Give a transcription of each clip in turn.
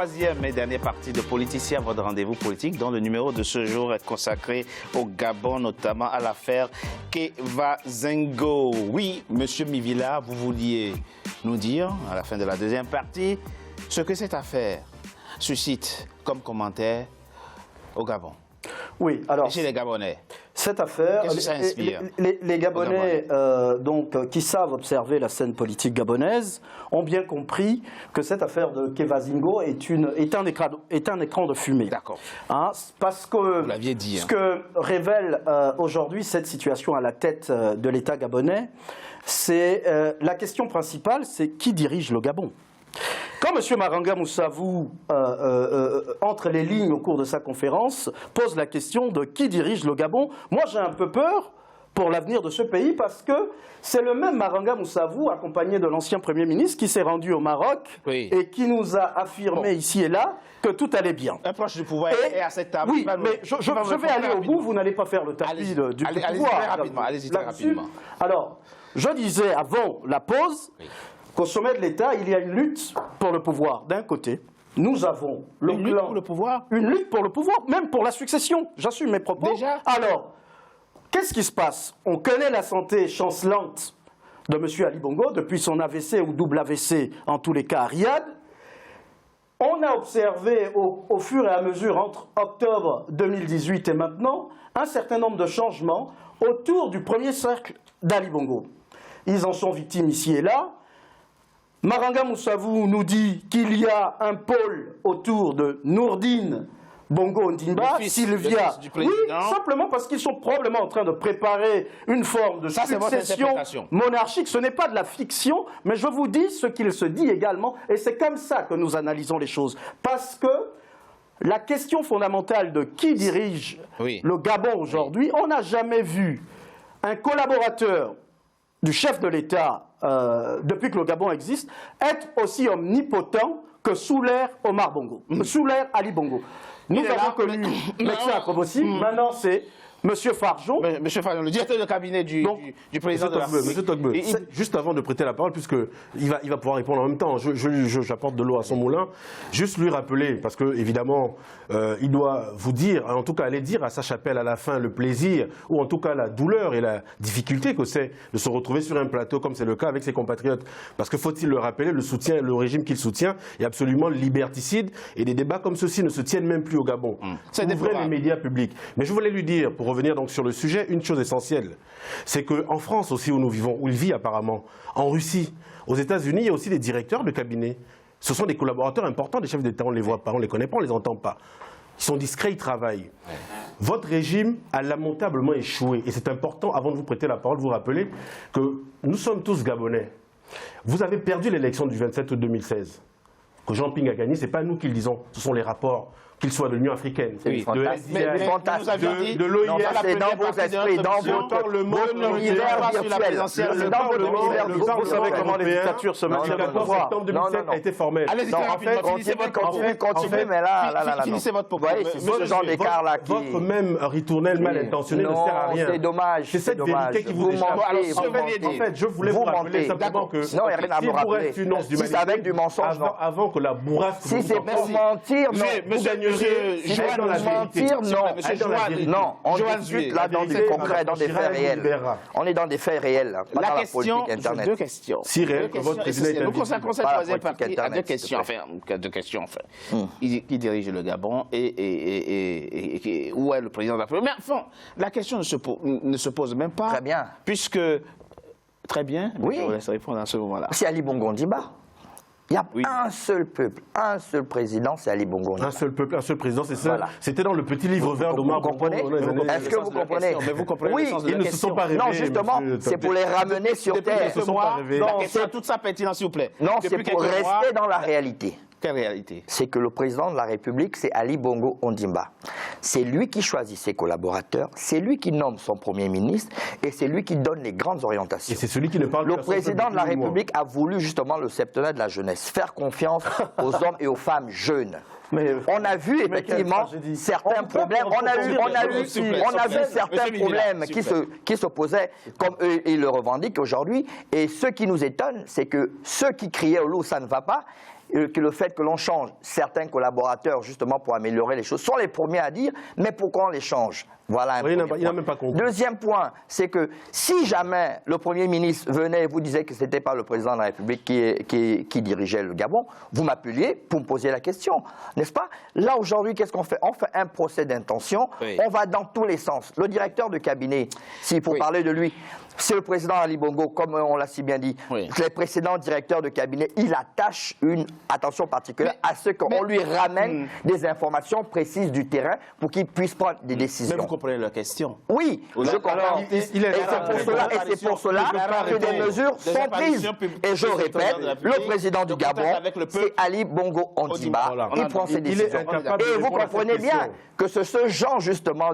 troisième et dernière partie de Politicien, votre rendez-vous politique, dont le numéro de ce jour est consacré au Gabon, notamment à l'affaire Kevazingo. Oui, Monsieur Mivila, vous vouliez nous dire, à la fin de la deuxième partie, ce que cette affaire suscite comme commentaire au Gabon. Oui, alors... Et chez les Gabonais. Cette affaire, qu'est-ce que ça inspire les Gabonais qui savent observer la scène politique gabonaise ont bien compris que cette affaire de Kevazingo est un écran de fumée. D'accord. Hein, parce que vous l'aviez dit, ce que révèle aujourd'hui cette situation à la tête de l'État gabonais, c'est la question principale, c'est qui dirige le Gabon. Quand M. Maranga Moussavou, entre les lignes au cours de sa conférence, pose la question de qui dirige le Gabon, moi j'ai un peu peur pour l'avenir de ce pays parce que c'est le même Maranga Moussavou, accompagné de l'ancien Premier ministre, qui s'est rendu au Maroc et qui nous a affirmé ici et là que tout allait bien. Un proche du pouvoir est à cette table. Oui, mais je vais aller au bout, vous n'allez pas faire le tapis du pouvoir. Allez-y très rapidement. Alors, je disais avant la pause... qu'au sommet de l'État, il y a une lutte pour le pouvoir. D'un côté, nous avons le une lutte pour le pouvoir. Une lutte pour le pouvoir, même pour la succession. J'assume mes propos. Déjà. Alors, qu'est-ce qui se passe? On connaît la santé chancelante de M. Ali Bongo depuis son AVC ou double AVC, en tous les cas à Riyad. On a observé au fur et à mesure, entre octobre 2018 et maintenant, un certain nombre de changements autour du premier cercle d'Ali Bongo. Ils en sont victimes ici et là. Maranga Moussavou nous dit qu'il y a un pôle autour de Nourdine Bongo Ondimba, Sylvia. Oui, simplement parce qu'ils sont probablement en train de préparer une forme de succession monarchique. Ce n'est pas de la fiction, mais je vous dis ce qu'il se dit également, et c'est comme ça que nous analysons les choses. Parce que la question fondamentale de qui dirige le Gabon aujourd'hui, on n'a jamais vu un collaborateur du chef de l'État, depuis que le Gabon existe, être aussi omnipotent que sous l'ère Omar Bongo, sous l'ère Ali Bongo. Nous avons connu Mexia Akrobosi, maintenant c'est M. Farjon. Monsieur Farjon, le directeur de cabinet du président de la République. M. Togbe, juste avant de prêter la parole, puisqu'il va pouvoir répondre en même temps, j'apporte de l'eau à son moulin, juste lui rappeler, parce que évidemment, il doit vous dire, en tout cas aller dire à sa chapelle à la fin le plaisir, ou en tout cas la douleur et la difficulté que c'est de se retrouver sur un plateau, comme c'est le cas avec ses compatriotes. Parce que faut-il le rappeler, le régime qu'il soutient est absolument liberticide, et des débats comme ceux-ci ne se tiennent même plus au Gabon. C'est ouvrez les médias publics. Mais je voulais lui dire, pour revenir donc sur le sujet, une chose essentielle, c'est qu'en France aussi où nous vivons, où il vit apparemment, en Russie, aux États-Unis, il y a aussi des directeurs de cabinet. Ce sont des collaborateurs importants des chefs d'État, on ne les voit pas, on ne les connaît pas, on ne les entend pas. Ils sont discrets, ils travaillent. Votre régime a lamentablement échoué. Et c'est important, avant de vous prêter la parole, de vous rappeler que nous sommes tous Gabonais. Vous avez perdu l'élection du 27 août 2016. Que Jean Ping a gagné, ce n'est pas nous qui le disons, ce sont les rapports. Qu'il soit de l'Union africaine, de l'OIM, c'est dans vos esprits, dans votre univers virtuel. C'est dans votre univers virtuel. Vous savez comment les dictatures se maintiennent au pouvoir. Septembre 2007 a été formel. Allez-y, continuez, mais là, finissez votre propos. C'est ce genre d'écart là qui... Votre même ritournelle mal intentionné ne sert à rien. C'est dommage. C'est cette vérité qui vous échappe. En fait, je voulais vous rappeler simplement que non, il n'y a rien à me rappeler. Si c'est avec du mensonge, non. Avant que la bourrasque... Si c'est pour mentir, non. Non, on discute là dans du concret, dans des faits réels. On est dans des faits réels, pas dans la politique Internet. Deux questions. Si réel que votre président est nous consacrons cette troisième partie à deux questions. Qui dirige le Gabon et où est le président de la République? Mais enfin, la question ne se pose même pas. Très bien. Puisque, très bien, je vous laisse répondre à ce moment-là. C'est Ali Bongo Ondimba. Il y a un seul peuple, un seul président, c'est Ali Bongo Ondimba. Un seul peuple, un seul président, c'est ça. C'était dans le petit livre vert d'Omar Bongo. Est-ce que vous comprenez? Mais vous comprenez le sens de la question. Ils ne se sont pas réveillés. Non, justement, c'est pour les ramener sur terre. C'est toute sa pertinence, s'il vous plaît. Non, c'est pour rester dans la réalité. Quelle réalité? C'est que le président de la République, c'est Ali Bongo Ondimba. C'est lui qui choisit ses collaborateurs, c'est lui qui nomme son Premier ministre et c'est lui qui donne les grandes orientations. Et c'est celui qui ne parle Le président de la République a voulu justement le septennat de la jeunesse, faire confiance aux hommes et aux femmes jeunes. On a vu effectivement certains problèmes, on a vu certains problèmes qui se posaient comme eux, ils le revendiquent aujourd'hui. Et ce qui nous étonne, c'est que ceux qui criaient au loup, ça ne va pas, que le fait que l'on change certains collaborateurs justement pour améliorer les choses sont les premiers à dire, mais pourquoi on les change? Voilà un premier point. Il n'a même pas compris. Deuxième point, c'est que si jamais le Premier ministre venait et vous disait que ce n'était pas le président de la République qui dirigeait le Gabon, vous m'appeliez pour me poser la question, n'est-ce pas? Là, aujourd'hui, qu'est-ce qu'on fait? On fait un procès d'intention, on va dans tous les sens. Le directeur de cabinet, s'il faut parler de lui, c'est le président Ali Bongo, comme on l'a si bien dit. Les précédents directeurs de cabinet, il attache une attention particulière à ce qu'on lui ramène des informations précises du terrain pour qu'il puisse prendre des décisions. Mais vous comprenez la question? Oui, je comprends. Et c'est pour cela que des mesures sont prises. Et je répète, le président du Gabon, c'est Ali Bongo Ondimba. Il prend ses décisions. Et vous comprenez bien que ce genre justement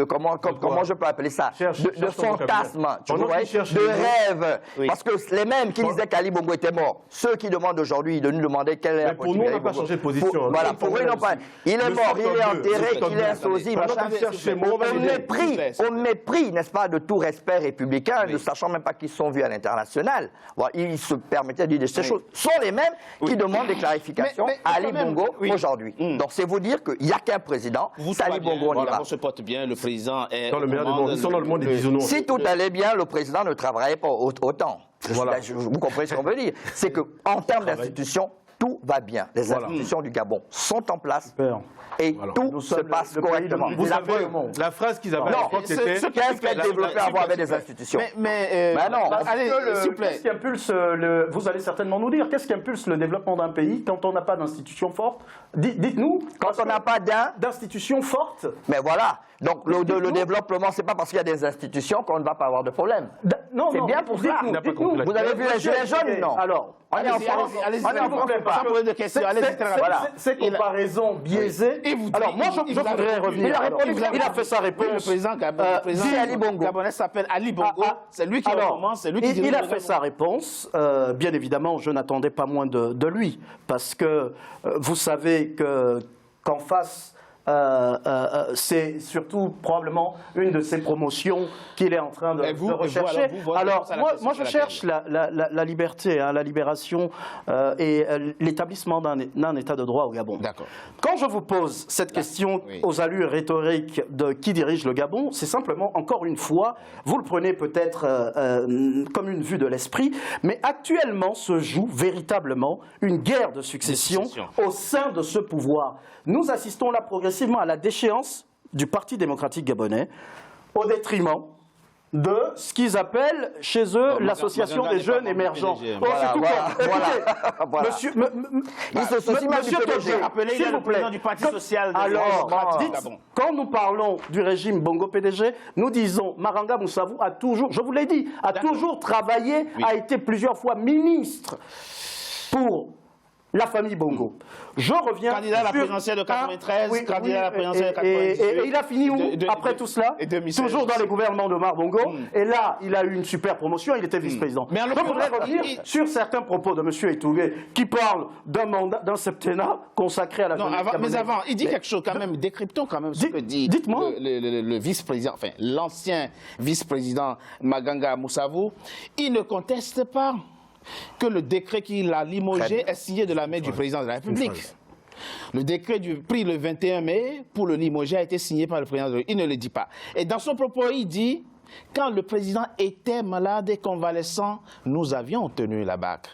comment je peux appeler ça, de fantasme, tu vois, de rêve. Parce que les mêmes qui disaient qu'Ali Bongo était mort, ceux qui demandent aujourd'hui de nous demander quelle est la politique. Pour nous, on n'a pas changé de position. Voilà, pour eux, non pas. Il est mort, il est enterré, il est un sosie, machin. Au mépris, n'est-ce pas, de tout respect républicain, ne sachant même pas qu'ils sont vus à l'international. Ils se permettaient de dire ces choses. Ce sont les mêmes qui demandent des clarifications à Ali Bongo aujourd'hui. Donc c'est vous dire qu'il n'y a qu'un président, c'est Ali Bongo. On se porte bien, le président est... Dans le meilleur du monde, ils sont dans le monde des bisounours. Si tout allait bien, le président ne travaillerait pas autant. Vous comprenez ce qu'on veut dire? C'est qu'en termes d'institutions, tout va bien. Les institutions du Gabon sont en place et tout se passe correctement. Vous savez, la phrase qu'ils avaient à l'époque, c'était... Qu'est-ce qui a développé à voir avec des institutions? Mais non, allez, s'il vous plaît. Qu'est-ce qui impulse vous allez certainement nous dire, qu'est-ce qui impulse le développement d'un pays quand on n'a pas d'institutions fortes? Dites-nous. Quand on n'a pas d'institutions fortes. Mais voilà. Donc le développement, c'est pas parce qu'il y a des institutions qu'on ne va pas avoir de problème. C'est bien pour ça. Vous avez vu les Gilets jaunes, non? Alors, on est en France. On est en France. Pas poser de questions. Ces comparaisons biaisées. Alors, moi, je voudrais revenir. Il a fait sa réponse. Le président gabonais s'appelle Ali Bongo. C'est lui qui commence, c'est lui qui dirige. Il a fait sa réponse. Bien évidemment, je n'attendais pas moins de lui. Parce que vous savez qu'en face, c'est surtout probablement une de ses promotions qu'il est en train de rechercher. Alors, moi je cherche la liberté, la libération et l'établissement d'un état de droit au Gabon. Quand je vous pose cette question aux allures rhétoriques de qui dirige le Gabon, c'est simplement, encore une fois, vous le prenez peut-être comme une vue de l'esprit, mais actuellement se joue véritablement une guerre de succession au sein de ce pouvoir. Nous assistons là progressivement à la déchéance du Parti démocratique gabonais au détriment de ce qu'ils appellent chez eux l'association des jeunes émergents. Monsieur Togué, s'il vous plaît, quand nous parlons du régime Bongo PDG, nous disons Maranga Moussavou a toujours, je vous l'ai dit, a toujours travaillé, a été plusieurs fois ministre pour la famille Bongo. Je reviens candidat à la présidentielle de 93, candidat à la présidentielle de 98. Et il a fini où après tout cela? Toujours dans les gouvernements de Omar Bongo. Et là, il a eu une super promotion, il était vice-président. Mais je voudrais revenir sur certains propos de M. Etougué qui parle d'un septennat consacré à la jeunesse. Mais avant, il dit quelque chose quand même, décryptons quand même ce que dit le vice-président, enfin l'ancien vice-président Maganga Moussavou. Il ne conteste pas que le décret qui l'a limogé est signé de la main du président de la République. Le décret pris le 21 mai pour le limoger a été signé par le président de la République. Il ne le dit pas. Et dans son propos, il dit « Quand le président était malade et convalescent, nous avions tenu la BAC ».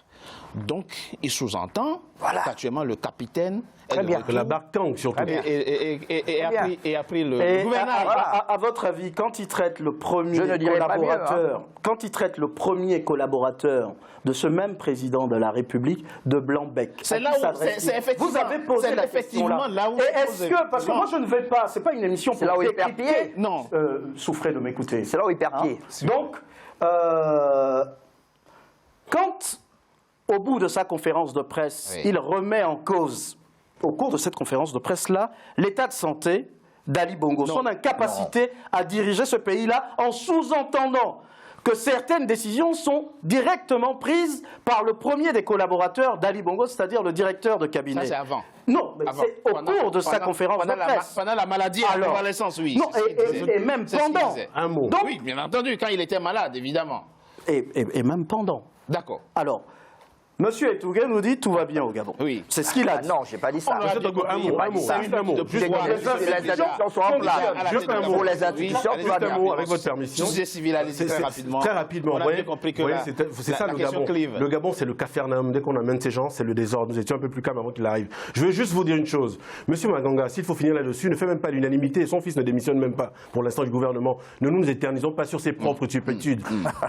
Donc, il sous-entend qu'actuellement le capitaine que la barque tangue surtout. Et a pris le gouvernement. À votre avis, quand il traite le premier collaborateur, quand il traite le premier collaborateur de ce même président de la République de Blanc-Bec, c'est là où c'est effectivement. Vous avez posé la question là. Est-ce que, parce que moi je ne vais pas, c'est pas une émission pour là où il perd pied. Non. Souffrez de m'écouter. C'est là où il perd pied. Donc, quand au bout de sa conférence de presse, il remet en cause, au cours de cette conférence de presse-là, l'état de santé d'Ali Bongo, son incapacité à diriger ce pays-là, en sous-entendant que certaines décisions sont directement prises par le premier des collaborateurs d'Ali Bongo, c'est-à-dire le directeur de cabinet. Ça, c'est avant. Non, mais c'est au cours de sa conférence de presse. Pendant la maladie et la convalescence, oui. Non, et même pendant. Un mot. Donc, oui, bien entendu, quand il était malade, évidemment. Et même pendant. D'accord. Alors, Monsieur Etougué nous dit tout va bien au Gabon. Oui. C'est ce qu'il a dit. Non, j'ai pas dit ça. Juste un mot, juste un mot. Les institutions sont en place. Juste un mot. Pour les institutions, tout va Juste un bien. mot, avec votre permission. Sujet civil, allez-y très rapidement. Très rapidement. On a bien compris que c'est ça le Gabon. clive. Le Gabon, c'est le Capharnaüm. Dès qu'on amène ces gens, c'est le désordre. Nous étions un peu plus calmes avant qu'il arrive. Je veux juste vous dire une chose. Monsieur Maganga, s'il faut finir là-dessus, ne fait même pas l'unanimité. Son fils ne démissionne même pas pour l'instant du gouvernement. Ne nous éternisons pas sur ses propres turpitudes.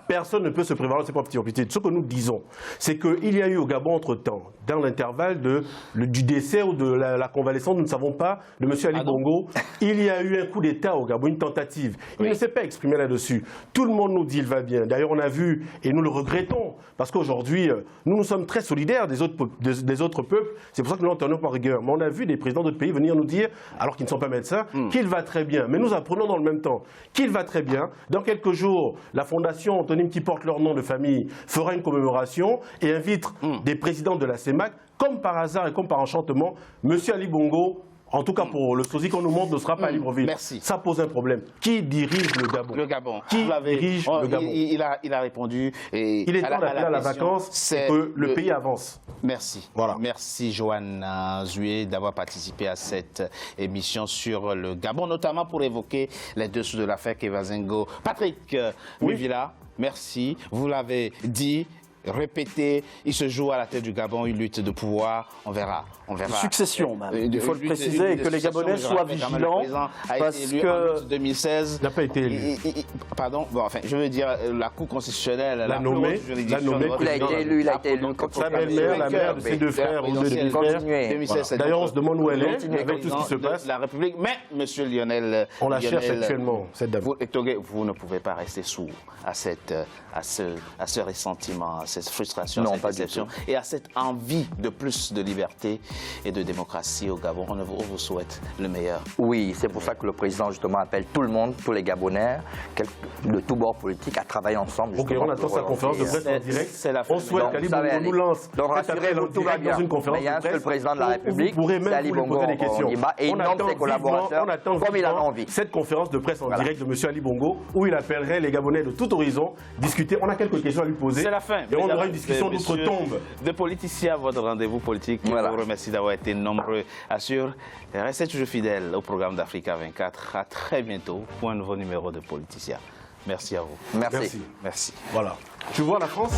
Personne ne peut se prévaloir de ses propres turpitudes. Ce que nous disons, c'est qu'il y a eu au Gabon entre-temps, dans l'intervalle du décès ou de la convalescence, nous ne savons pas, de M. Ali Bongo, il y a eu un coup d'État au Gabon, une tentative. Il ne s'est pas exprimé là-dessus. Tout le monde nous dit qu'il va bien. D'ailleurs, on a vu, et nous le regrettons, parce qu'aujourd'hui, nous sommes très solidaires des autres peuples. C'est pour ça que nous l'entendons par rigueur. Mais on a vu des présidents d'autres pays venir nous dire, alors qu'ils ne sont pas médecins, qu'il va très bien. Mais nous apprenons dans le même temps qu'il va très bien. Dans quelques jours, la fondation Antonine, qui porte leur nom de famille, fera une commémoration et invite des présidents de la CEMAC, comme par hasard et comme par enchantement, M. Ali Bongo, en tout cas pour le sosie qu'on nous montre, ne sera pas à Libreville. Merci. Ça pose un problème. Qui dirige le Gabon? Le Gabon. Qui dirige le Gabon? Il a répondu. Et il est temps d'appeler à la vacance et que le pays avance. Merci. Voilà. Merci Joanne Zué d'avoir participé à cette émission sur le Gabon, notamment pour évoquer les dessous de l'affaire Kevazingo. Patrick Wivila, merci. Vous l'avez dit. Répété, il se joue à la tête du Gabon une lutte de pouvoir, on verra. Succession, il faut le préciser et que les Gabonais soient vigilants parce que 2016 n'a pas été élu. Pardon, bon, enfin, je veux dire la Cour constitutionnelle, l'a nommé, il a été élu, sa belle-mère, la mère de ses deux frères ou deux demi-frères. D'ailleurs, on se demande où elle est avec tout ce qui se passe. La République, mais Monsieur Lionel, on la cherche actuellement, cette dame. Vous ne pouvez pas rester sourd à ce ressentiment, à cette frustration, à cette déception et à cette envie de plus de liberté et de démocratie au Gabon. On vous souhaite le meilleur. Oui, c'est pour ça que le président justement appelle tout le monde, tous les Gabonais, de tous bords politiques, à travailler ensemble. Ok, on attend sa conférence de presse en direct. On souhaite qu'Ali Bongo nous lance tout va bien. dans une conférence Mais il y a un de presse. seul président de la République, vous pourrez même lui poser des questions. Et il nomme ses collaborateurs comme il en a envie. Cette conférence de presse en direct de M. Ali Bongo, où il appellerait les Gabonais de tout horizon, discuter. On a quelques questions à lui poser. C'est la fin. Et on aura une discussion d'outre-tombe. De Politicien à votre rendez-vous politique. Voilà. Je vous remercie d'avoir été nombreux. Assure, restez toujours fidèles au programme d'Africa 24. À très bientôt pour un nouveau numéro de Politicien. Merci à vous. Merci. Voilà. Tu vois la France?